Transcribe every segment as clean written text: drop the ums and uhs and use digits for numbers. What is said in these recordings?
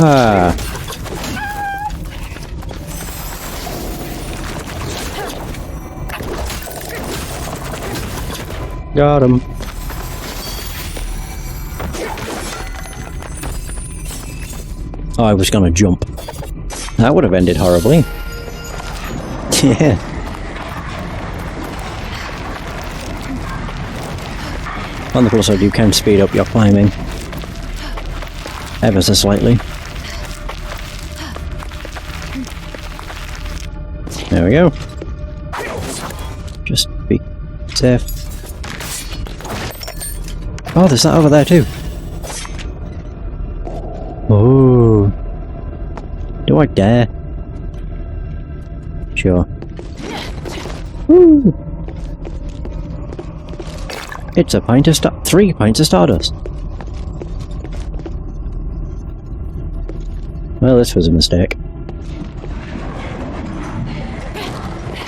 Ah. Got him. Oh, I was gonna jump. That would have ended horribly. Yeah. On the plus side, you can speed up your climbing. Ever so slightly. There we go. Just be safe. Oh, there's that over there too. Oh. Do I dare? Sure. Woo! It's a pint of 3 pints of stardust. Well, this was a mistake.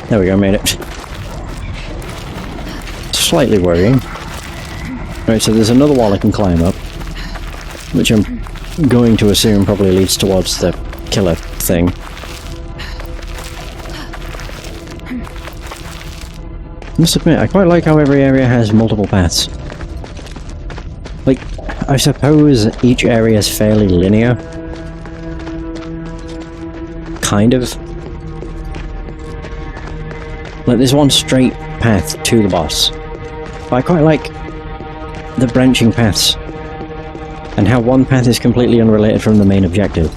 There we go, made it. Slightly worrying. Right, so there's another wall I can climb up, which I'm going to assume probably leads towards the killer thing. I must admit, I quite like how every area has multiple paths. Like, I suppose each area is fairly linear. Kind of. Like, there's one straight path to the boss. But I quite like the branching paths, and how one path is completely unrelated from the main objective.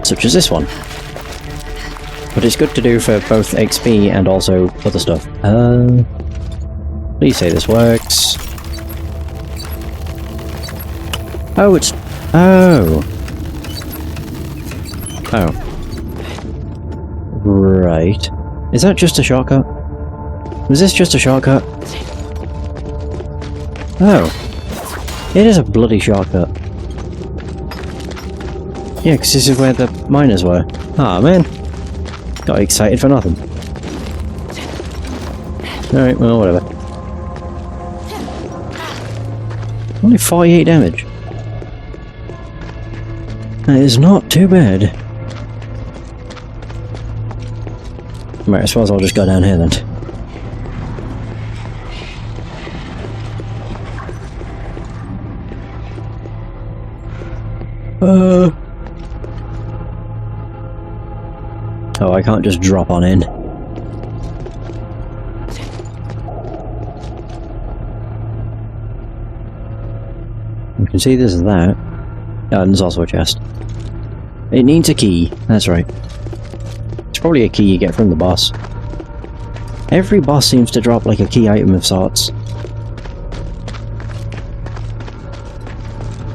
Such as this one. But it's good to do for both XP and also other stuff. Please say this works. Oh, it's... Oh. Oh. Right. Is that just a shortcut? Was this just a shortcut? Oh. It is a bloody shortcut. Yeah, because this is where the miners were. Ah, man. Got excited for nothing. Alright, well, whatever. Only 48 damage. That is not too bad. Right, I suppose I'll just go down here then. Oh, I can't just drop on in. You can see this is that. Oh, and there's also a chest. It needs a key, that's right. It's probably a key you get from the boss. Every boss seems to drop like a key item of sorts.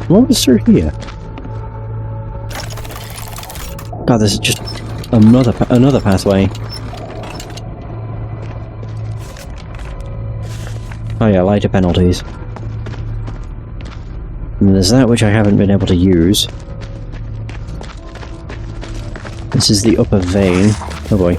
What was through here? God, this is just another pathway. Oh yeah, lighter penalties. And there's that which I haven't been able to use. This is the upper vein. Oh boy.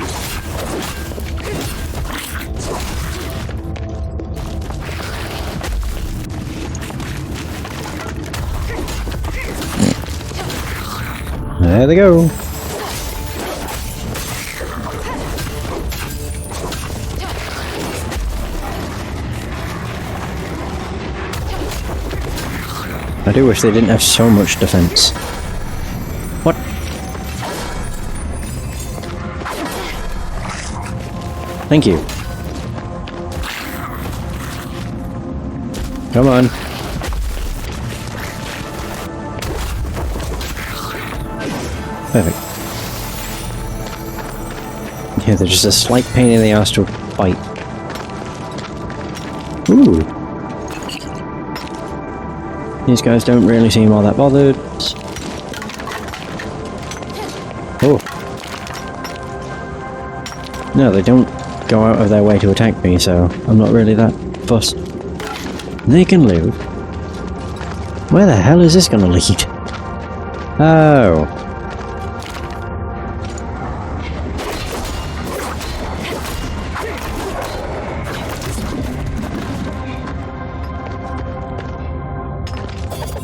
There they go. I do wish they didn't have so much defense. What? Thank you. Come on. Perfect. Yeah, they're just a slight pain in the ass to fight. Ooh. These guys don't really seem all that bothered. Oh. No, they don't go out of their way to attack me, so I'm not really that fussed. They can live. Where the hell is this gonna lead? Oh.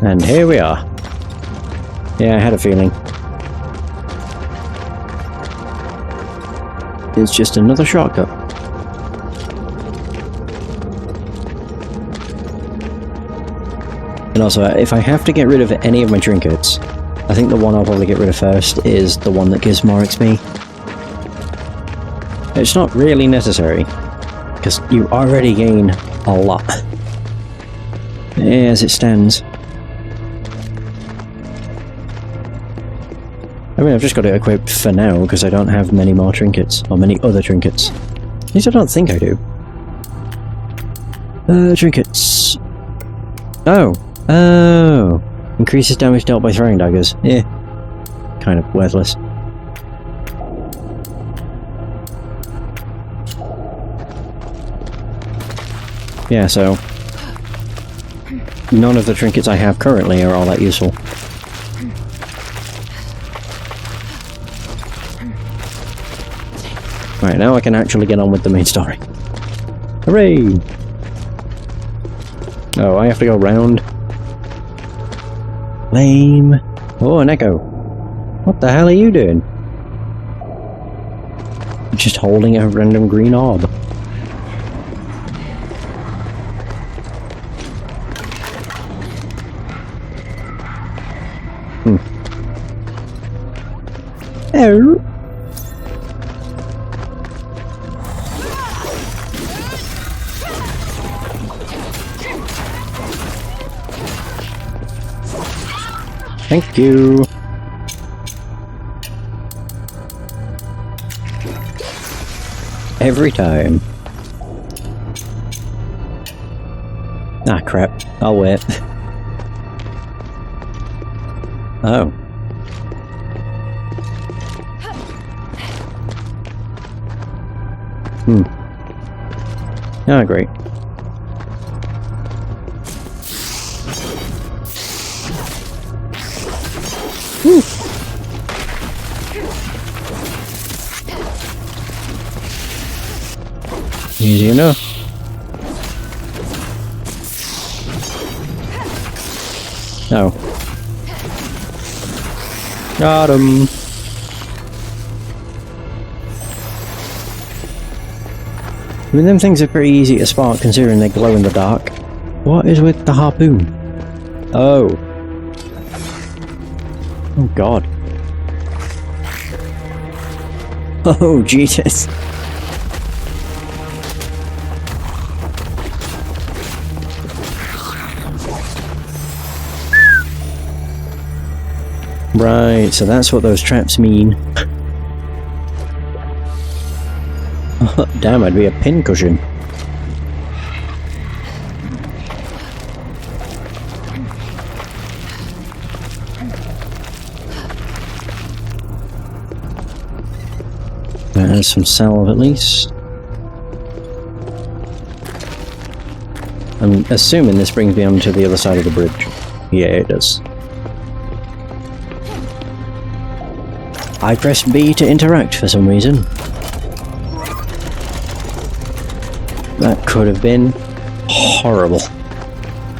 And here we are. Yeah, I had a feeling. It's just another shortcut. And also, if I have to get rid of any of my trinkets, I think the one I'll probably get rid of first is the one that gives more XP. It's not really necessary, because you already gain a lot. As it stands. I mean, I've just got it equipped for now, because I don't have many more trinkets, or many other trinkets. At least I don't think I do. Trinkets. Oh. Oh. Increases damage dealt by throwing daggers. Yeah. Kind of worthless. Yeah, so... none of the trinkets I have currently are all that useful. Right, now I can actually get on with the main story. Hooray! Oh, I have to go round. Lame. Oh, an echo. What the hell are you doing? Just holding a random green orb. Oh. Thank you. Every time. Ah, crap. I'll wait. Oh. Ah, great. Woo. Easy enough. Oh. Got him. I mean, them things are pretty easy to spot considering they glow in the dark. What is with the harpoon? Oh. Oh god. Oh Jesus. Right, so that's what those traps mean. Oh, damn, I'd be a pincushion. There's some salve at least. I'm assuming this brings me on to the other side of the bridge. Yeah, it does. I pressed B to interact for some reason. That could have been horrible.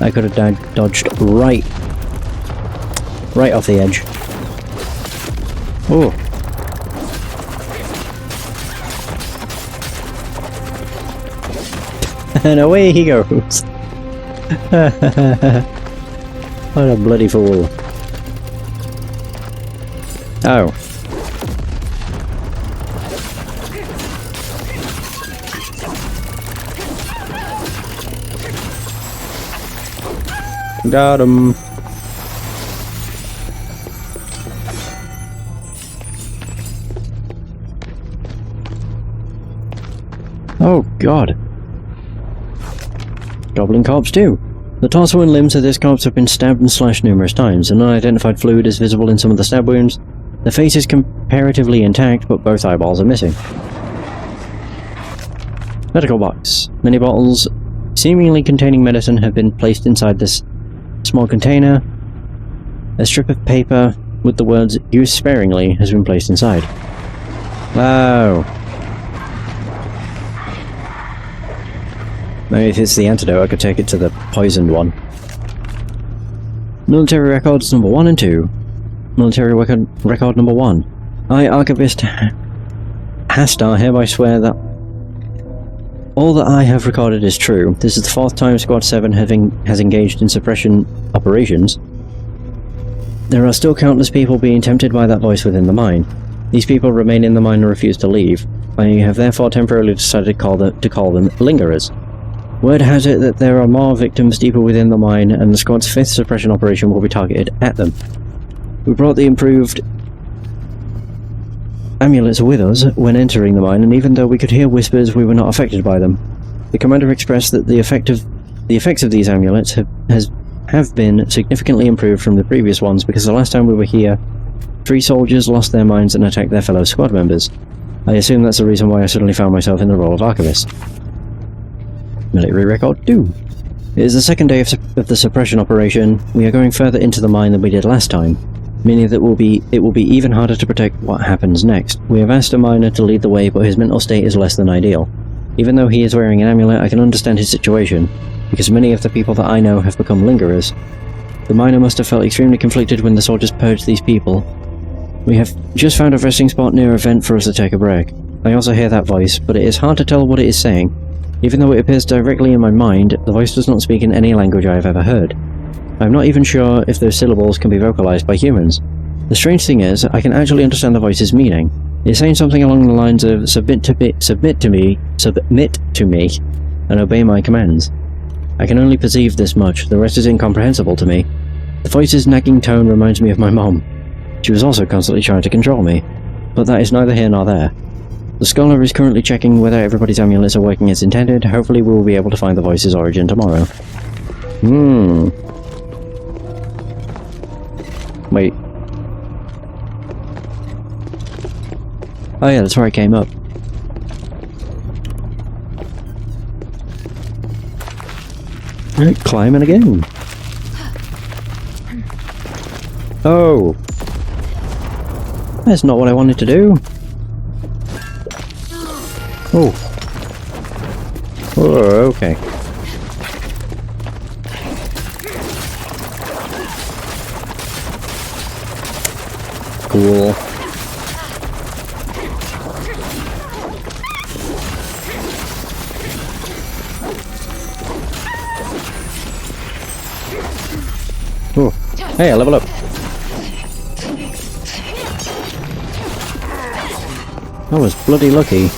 I could have dodged right off the edge. Oh. And away he goes. What a bloody fool. Oh. Got him. Oh god. Goblin corpse too. The torso and limbs of this corpse have been stabbed and slashed numerous times. An unidentified fluid is visible in some of the stab wounds. The face is comparatively intact, but both eyeballs are missing. Medical box. Many bottles seemingly containing medicine have been placed inside this small container. A strip of paper with the words "use sparingly" has been placed inside. Wow. Maybe if it's the antidote, I could take it to the poisoned one. Military records number 1 and 2. Military record number 1. I, Archivist Hastar, hereby swear that all that I have recorded is true. This is the 4th time Squad 7 has engaged in suppression operations. There are still countless people being tempted by that voice within the mine. These people remain in the mine and refuse to leave. I have therefore temporarily decided to call them lingerers. Word has it that there are more victims deeper within the mine, and the Squad's 5th suppression operation will be targeted at them. We brought the improved amulets with us when entering the mine, and even though we could hear whispers, we were not affected by them. The commander expressed that the effects of these amulets have been significantly improved from the previous ones, because the last time we were here, 3 soldiers lost their minds and attacked their fellow squad members. I assume that's the reason why I suddenly found myself in the role of archivist. Military record 2. It is the 2nd day of the suppression operation. We are going further into the mine than we did last time, meaning that it will be even harder to predict what happens next. We have asked a miner to lead the way, but his mental state is less than ideal. Even though he is wearing an amulet, I can understand his situation, because many of the people that I know have become lingerers. The miner must have felt extremely conflicted when the soldiers purged these people. We have just found a resting spot near a vent for us to take a break. I also hear that voice, but it is hard to tell what it is saying. Even though it appears directly in my mind, the voice does not speak in any language I have ever heard. I am not even sure if those syllables can be vocalized by humans. The strange thing is, I can actually understand the voice's meaning. It is saying something along the lines of submit to me, and obey my commands. I can only perceive this much, the rest is incomprehensible to me. The voice's nagging tone reminds me of my mom. She was also constantly trying to control me, but that is neither here nor there. The scholar is currently checking whether everybody's amulets are working as intended. Hopefully we will be able to find the voice's origin tomorrow. Wait. Oh yeah, that's where I came up. Right, climbing again. Oh! That's not what I wanted to do. Oh. Oh, okay. Cool. Oh. Hey, I level up. I was bloody lucky.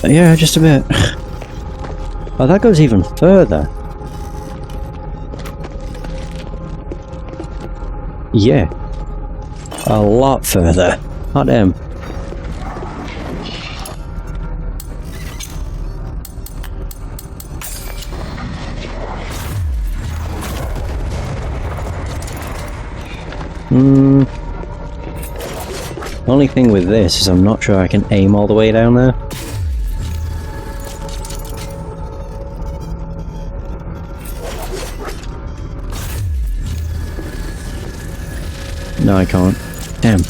Yeah, just a bit. Oh, that goes even further. Yeah. A lot further. Hot damn. Only thing with this is I'm not sure I can aim all the way down there. No, I can't. Damn.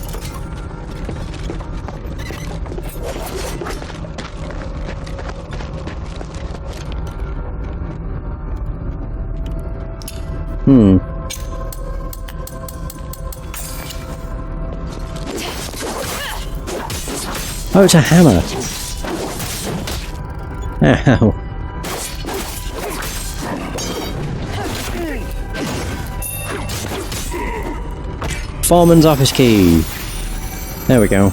Oh, it's a hammer! Ow! Foreman's office key! There we go.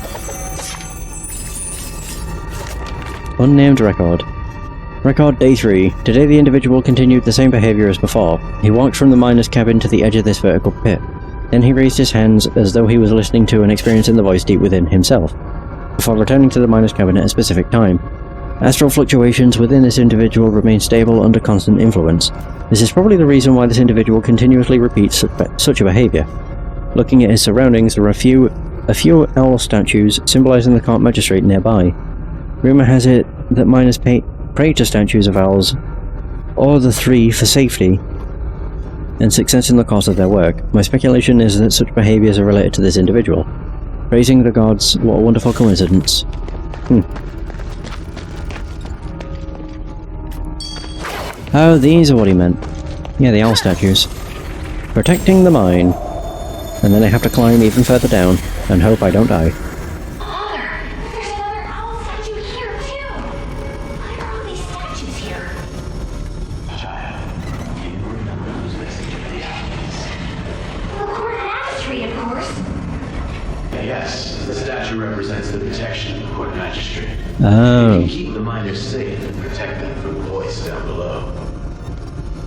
Unnamed record. Record day 3. Today the individual continued the same behaviour as before. He walked from the miner's cabin to the edge of this vertical pit. Then he raised his hands as though he was listening to and experiencing the voice deep within himself, before returning to the miner's cabin at a specific time. Astral fluctuations within this individual remain stable under constant influence. This is probably the reason why this individual continuously repeats such a behaviour. Looking at his surroundings, there are a few owl statues symbolising the court magistrate nearby. Rumour has it that miners pray to statues of owls, or the three, for safety and success in the course of their work. My speculation is that such behaviours are related to this individual. Praising the gods, what a wonderful coincidence. Oh, these are what he meant. Yeah, the owl statues. Protecting the mine. And then I have to climb even further down and hope I don't die. Father, there's another owl statue here too. Why are all these statues here? Child, do you remember who's missing from the Aphes? The coordinate magistrate, of course. Yes, the statue represents the protection of the court magistrate. Oh. You can keep the miners safe and protect them from the voice down below.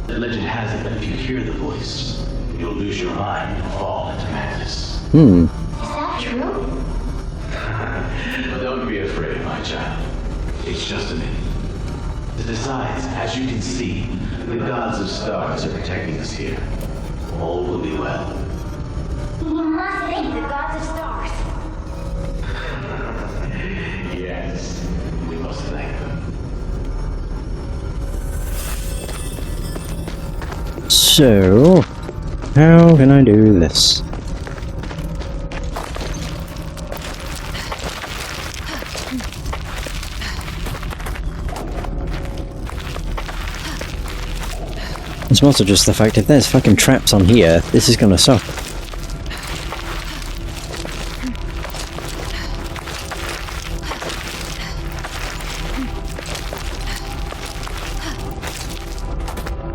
The legend has it that if you hear the voice, you'll lose your mind and fall into madness. Hmm. Is that true? But don't be afraid, my child. It's just a myth. Besides, as you can see, the gods of stars are protecting us here. All will be well. You must thank the gods of stars. Yes, we must thank them. So, how can I do this? It's also just the fact if there's fucking traps on here, this is gonna suck.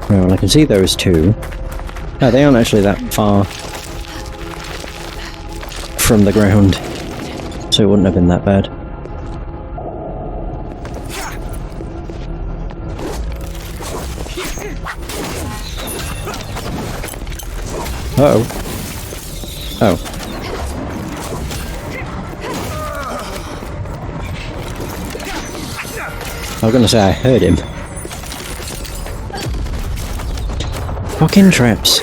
Well, I can see those two. Oh, they aren't actually that far from the ground, so it wouldn't have been that bad. Uh-oh. Oh. I was gonna say I heard him. Fucking traps.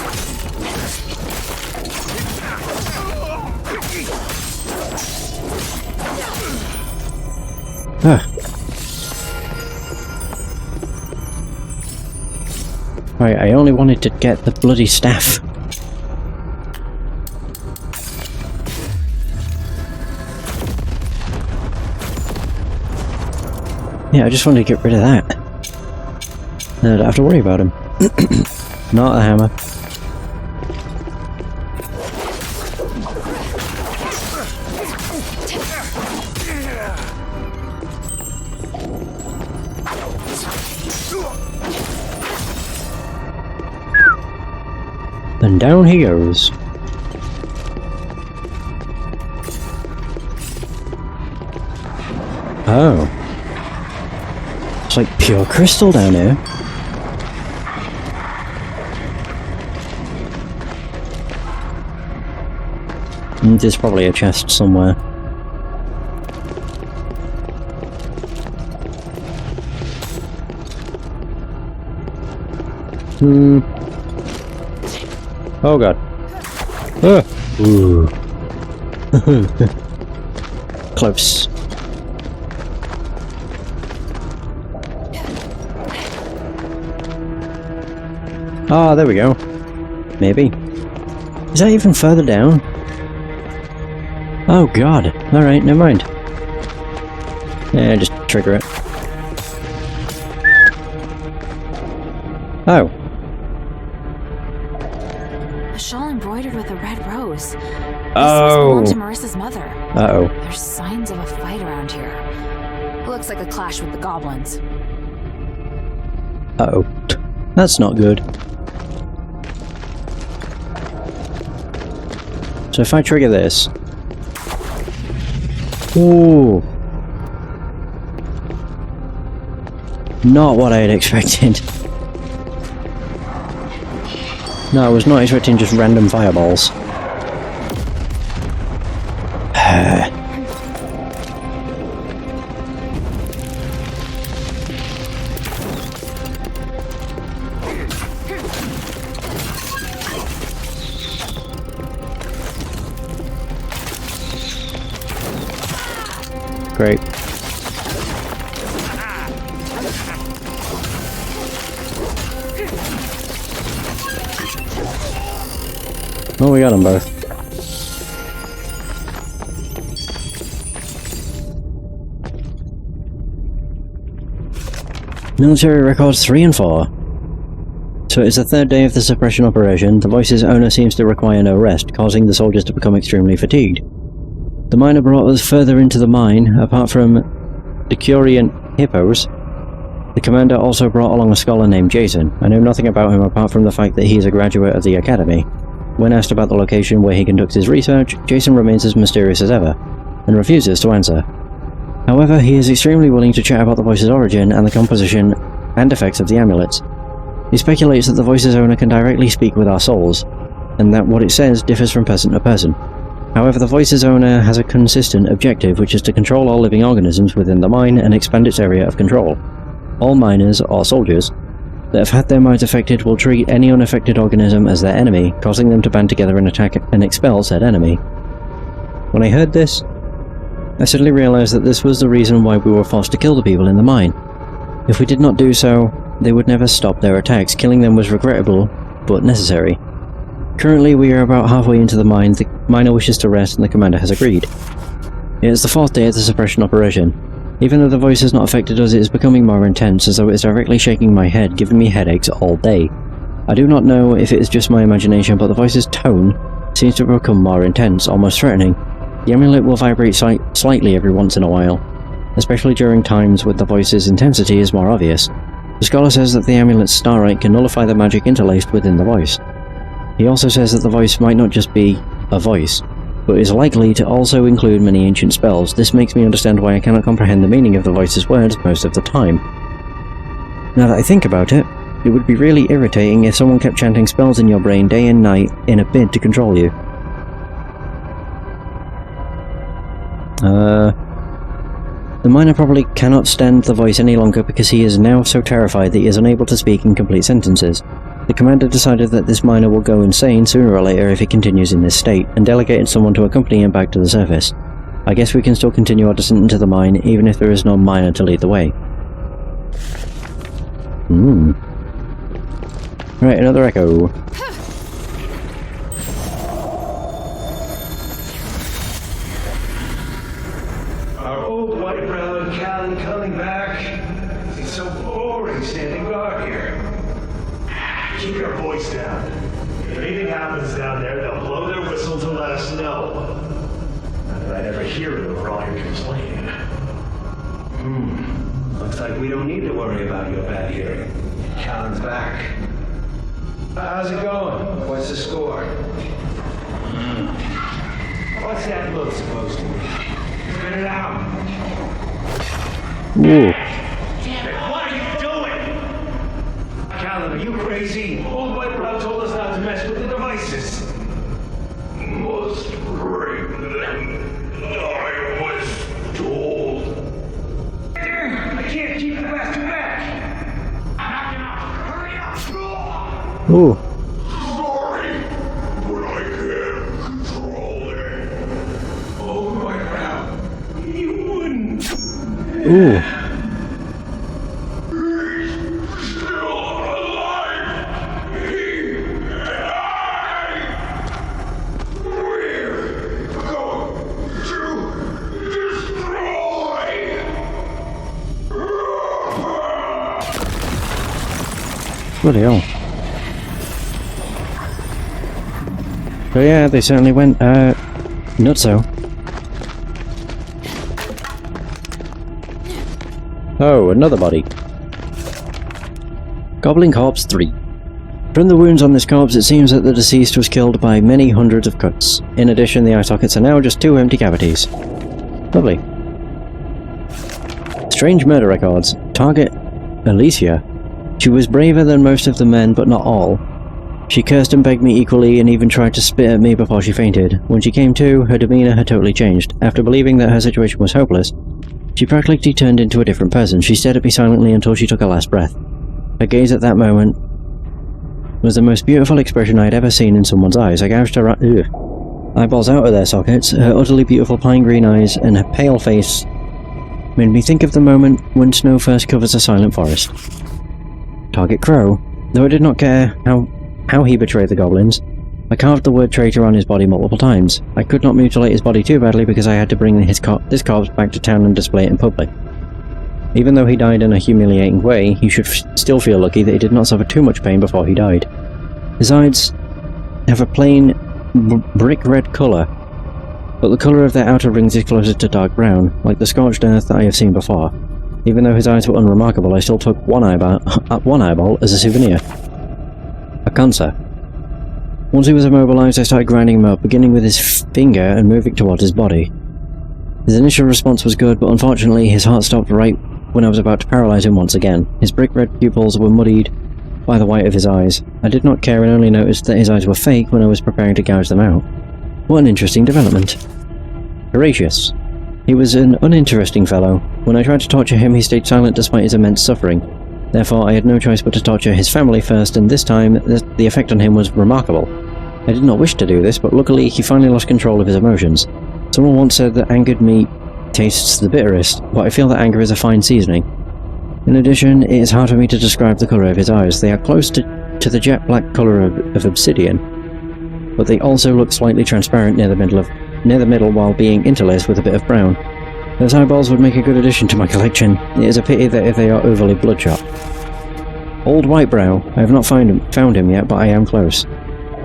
Ah. Right, I only wanted to get the bloody staff. Yeah, I just wanted to get rid of that. Then I don't have to worry about him. Not a hammer. Then down he goes. Oh. It's like pure crystal down here. There's probably a chest somewhere. Oh god. Ooh. Close. Ah, there we go. Maybe. Is that even further down? Oh god. Alright, never mind. Yeah, just trigger it. Oh. A shawl embroidered with a red rose. This Oh. must belong to Marissa's mother. Uh-oh. There's signs of a fight around here. Looks like a clash with the goblins. Uh-oh. That's not good. So if I trigger this... Ooh. Not what I had expected. No, I was not expecting just random fireballs. Great. Oh, we got them both. Military records 3 and 4. So it's the third day of the suppression operation. The Voice's owner seems to require no rest, causing the soldiers to become extremely fatigued. The miner brought us further into the mine. Apart from decuriant hippos, the commander also brought along a scholar named Jason. I know nothing about him apart from the fact that he is a graduate of the academy. When asked about the location where he conducts his research, Jason remains as mysterious as ever, and refuses to answer. However, he is extremely willing to chat about the Voice's origin and the composition and effects of the amulets. He speculates that the Voice's owner can directly speak with our souls, and that what it says differs from person to person. However, the Voice's owner has a consistent objective, which is to control all living organisms within the mine and expand its area of control. All miners, or soldiers, that have had their minds affected will treat any unaffected organism as their enemy, causing them to band together and attack and expel said enemy. When I heard this, I suddenly realized that this was the reason why we were forced to kill the people in the mine. If we did not do so, they would never stop their attacks. Killing them was regrettable, but necessary. Currently we are about halfway into the mine. The miner wishes to rest and the commander has agreed. It is the fourth day of the suppression operation. Even though the Voice has not affected us, it is becoming more intense, as though it is directly shaking my head, giving me headaches all day. I do not know if it is just my imagination, but the Voice's tone seems to become more intense, almost threatening. The amulet will vibrate slightly every once in a while, especially during times when the Voice's intensity is more obvious. The scholar says that the amulet's starlight can nullify the magic interlaced within the Voice. He also says that the Voice might not just be a voice, but is likely to also include many ancient spells. This makes me understand why I cannot comprehend the meaning of the Voice's words most of the time. Now that I think about it, it would be really irritating if someone kept chanting spells in your brain day and night in a bid to control you. The miner probably cannot stand the Voice any longer because he is now so terrified that he is unable to speak in complete sentences. The commander decided that this miner will go insane sooner or later if he continues in this state, and delegated someone to accompany him back to the surface. I guess we can still continue our descent into the mine, even if there is no miner to lead the way. Right, another echo. Our old white brown Callan coming back. It's so boring standing guard here. Keep your voice down. If anything happens down there, they'll blow their whistle to let us know. Not that I never hear it over all your complaining. Looks like we don't need to worry about your bad hearing. Callan's back. How's it going? What's the score? What's that look supposed to be? Spit it out. Ooh. Damn it, what are you doing? Callan, are you crazy? Old White Brown told us not to mess with the devices. Must bring them. I was told. I can't keep the bastard back. Knock him out. Hurry up. Ooh. Sorry, but I can't control it. Old White Brown, you wouldn't. Ooh. Bloody hell. So yeah, they certainly went, nutso. Oh, another body. Goblin Corpse 3. From the wounds on this corpse, it seems that the deceased was killed by many hundreds of cuts. In addition, the eye sockets are now just 2 empty cavities. Lovely. Strange murder records. Target, Alicia. She was braver than most of the men, but not all. She cursed and begged me equally and even tried to spit at me before she fainted. When she came to, her demeanor had totally changed. After believing that her situation was hopeless, she practically turned into a different person. She stared at me silently until she took her last breath. Her gaze at that moment was the most beautiful expression I had ever seen in someone's eyes. I gouged her eyeballs out of their sockets. Her utterly beautiful pine green eyes and her pale face made me think of the moment when snow first covers a silent forest. Target Crow. Though I did not care how he betrayed the goblins, I carved the word traitor on his body multiple times. I could not mutilate his body too badly because I had to bring this corpse back to town and display it in public. Even though he died in a humiliating way, he should still feel lucky that he did not suffer too much pain before he died. His eyes have a plain brick red colour, but the colour of their outer rings is closer to dark brown, like the scorched earth that I have seen before. Even though his eyes were unremarkable, I still took one eyeball as a souvenir. A cancer. Once he was immobilized, I started grinding him up, beginning with his finger and moving towards his body. His initial response was good, but unfortunately his heart stopped right when I was about to paralyze him once again. His brick red pupils were muddied by the white of his eyes. I did not care and only noticed that his eyes were fake when I was preparing to gouge them out. What an interesting development. Horatius. He was an uninteresting fellow. When I tried to torture him, he stayed silent despite his immense suffering. Therefore, I had no choice but to torture his family first, and this time, the effect on him was remarkable. I did not wish to do this, but luckily he finally lost control of his emotions. Someone once said that angered meat tastes the bitterest, but I feel that anger is a fine seasoning. In addition, it is hard for me to describe the colour of his eyes. They are close to the jet black colour of obsidian, but they also look slightly transparent near the middle while being interlaced with a bit of brown. Those eyeballs would make a good addition to my collection. It is a pity that if they are overly bloodshot. Old Whitebrow. I have not found him yet, but I am close.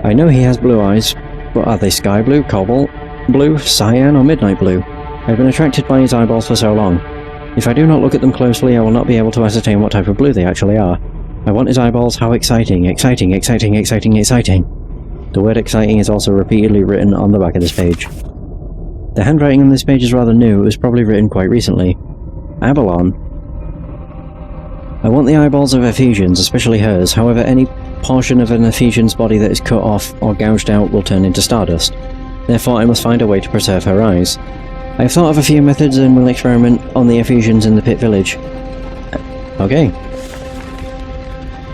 I know he has blue eyes, but are they sky blue, cobalt blue, cyan, or midnight blue? I have been attracted by his eyeballs for so long. If I do not look at them closely, I will not be able to ascertain what type of blue they actually are. I want his eyeballs. How exciting, exciting, exciting, exciting, exciting. The word exciting is also repeatedly written on the back of this page. The handwriting on this page is rather new. It was probably written quite recently. Abalon. I want the eyeballs of Ephesians, especially hers. However, any portion of an Ephesian's body that is cut off or gouged out will turn into stardust. Therefore, I must find a way to preserve her eyes. I have thought of a few methods and will experiment on the Ephesians in the pit village. Okay.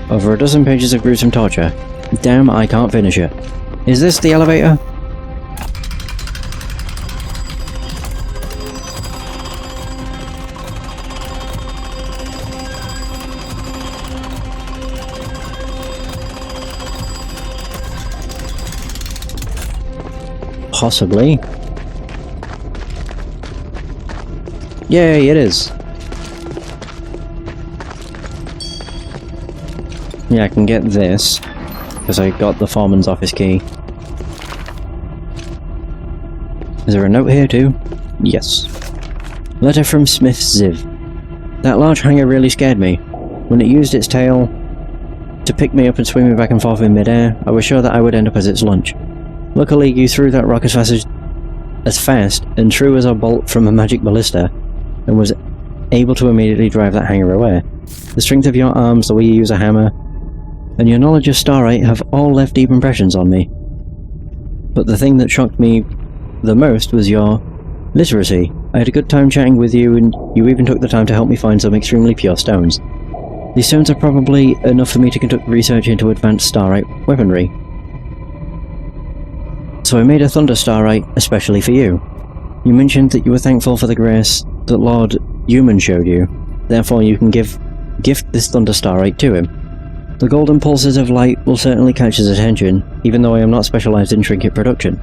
Over a dozen pages of gruesome torture. Damn, I can't finish it. Is this the elevator? Possibly. Yay, it is. Yeah, I can get this, because I got the foreman's office key. Is there a note here too? Yes. Letter from Smith Ziv. That large hanger really scared me. When it used its tail to pick me up and swing me back and forth in midair, I was sure that I would end up as its lunch. Luckily, you threw that rock as fast and true as a bolt from a magic ballista, and was able to immediately drive that hanger away. The strength of your arms, the way you use a hammer, and your knowledge of Starlight have all left deep impressions on me. But the thing that shocked me the most was your literacy. I had a good time chatting with you, and you even took the time to help me find some extremely pure stones. These stones are probably enough for me to conduct research into advanced Starlight weaponry. So I made a Thunder Starlight especially for you. You mentioned that you were thankful for the grace that Lord Human showed you. Therefore you can gift this Thunder Starlight to him. The golden pulses of light will certainly catch his attention, even though I am not specialized in trinket production.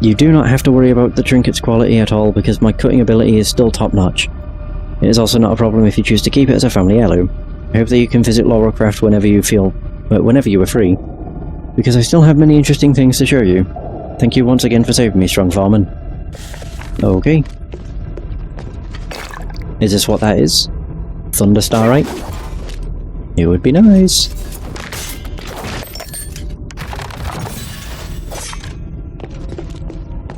You do not have to worry about the trinket's quality at all, because my cutting ability is still top-notch. It is also not a problem if you choose to keep it as a family heirloom. I hope that you can visit Laurelcraft whenever you are free, because I still have many interesting things to show you. Thank you once again for saving me, strong foreman. Okay. Is this what that is? Thunder Starlight? It would be nice.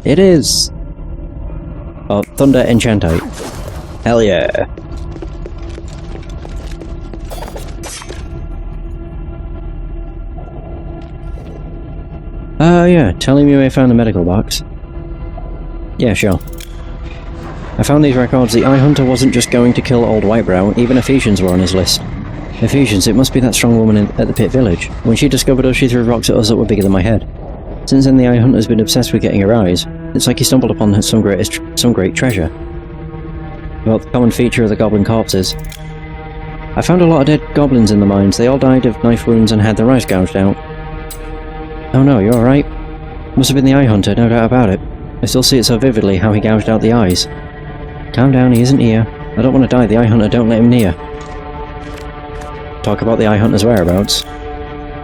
It is! Oh, Thunder Enchantite. Hell yeah! Yeah, telling me I found the medical box. Yeah, sure. I found these records. The Eye Hunter wasn't just going to kill old Whitebrow, even Ephesians were on his list. Ephesians, it must be that strong woman at the pit village. When she discovered us, she threw rocks at us that were bigger than my head. Since then, the Eye Hunter's been obsessed with getting her eyes. It's like he stumbled upon some great treasure. Well, the common feature of the goblin corpses. I found a lot of dead goblins in the mines. They all died of knife wounds and had their eyes gouged out. Oh no, you're alright. Must have been the Eye Hunter, no doubt about it. I still see it so vividly, how he gouged out the eyes. Calm down, he isn't here. I don't want to die. The Eye Hunter don't let him near. Talk about the Eye Hunter's whereabouts.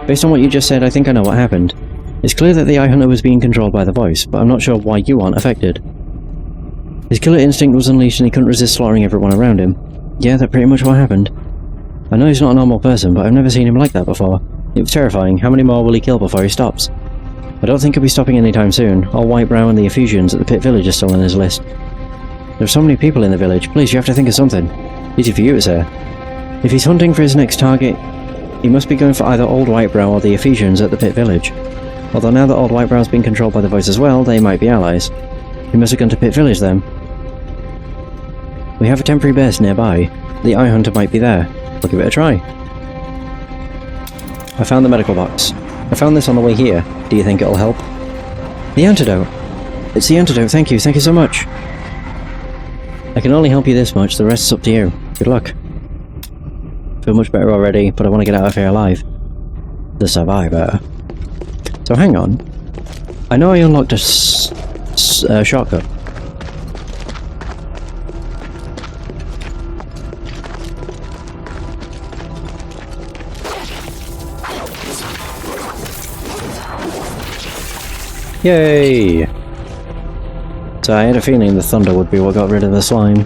Based on what you just said, I think I know what happened. It's clear that the Eye Hunter was being controlled by the voice, but I'm not sure why you aren't affected. His killer instinct was unleashed and he couldn't resist slaughtering everyone around him. Yeah, that's pretty much what happened. I know he's not a normal person, but I've never seen him like that before. It was terrifying. How many more will he kill before he stops? I don't think he'll be stopping anytime soon. All Whitebrow and the Ephesians at the Pit Village are still on his list. There are so many people in the village. Please, you have to think of something. Easy for you to say. If he's hunting for his next target, he must be going for either Old Whitebrow or the Ephesians at the Pit Village. Although now that Old Whitebrow's been controlled by the voice as well, they might be allies. He must have gone to Pit Village then. We have a temporary base nearby. The Eye Hunter might be there. We'll give it a try. I found the medical box. I found this on the way here. Do you think it'll help? The antidote! It's the antidote, thank you so much! I can only help you this much, the rest's up to you. Good luck. Feel much better already, but I want to get out of here alive. The survivor. So hang on. I know I unlocked a shortcut. Yay! So I had a feeling the thunder would be what got rid of the slime.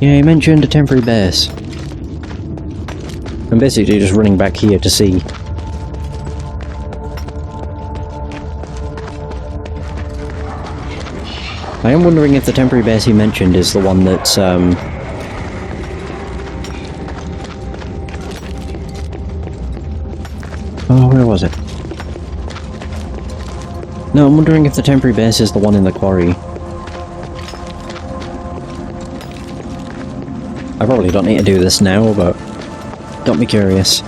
Yeah, he mentioned a temporary base. I'm basically just running back here to see. I am wondering if the temporary base he mentioned is the one that's, oh, where was it? No, I'm wondering if the temporary base is the one in the quarry. I probably don't need to do this now, but got me curious.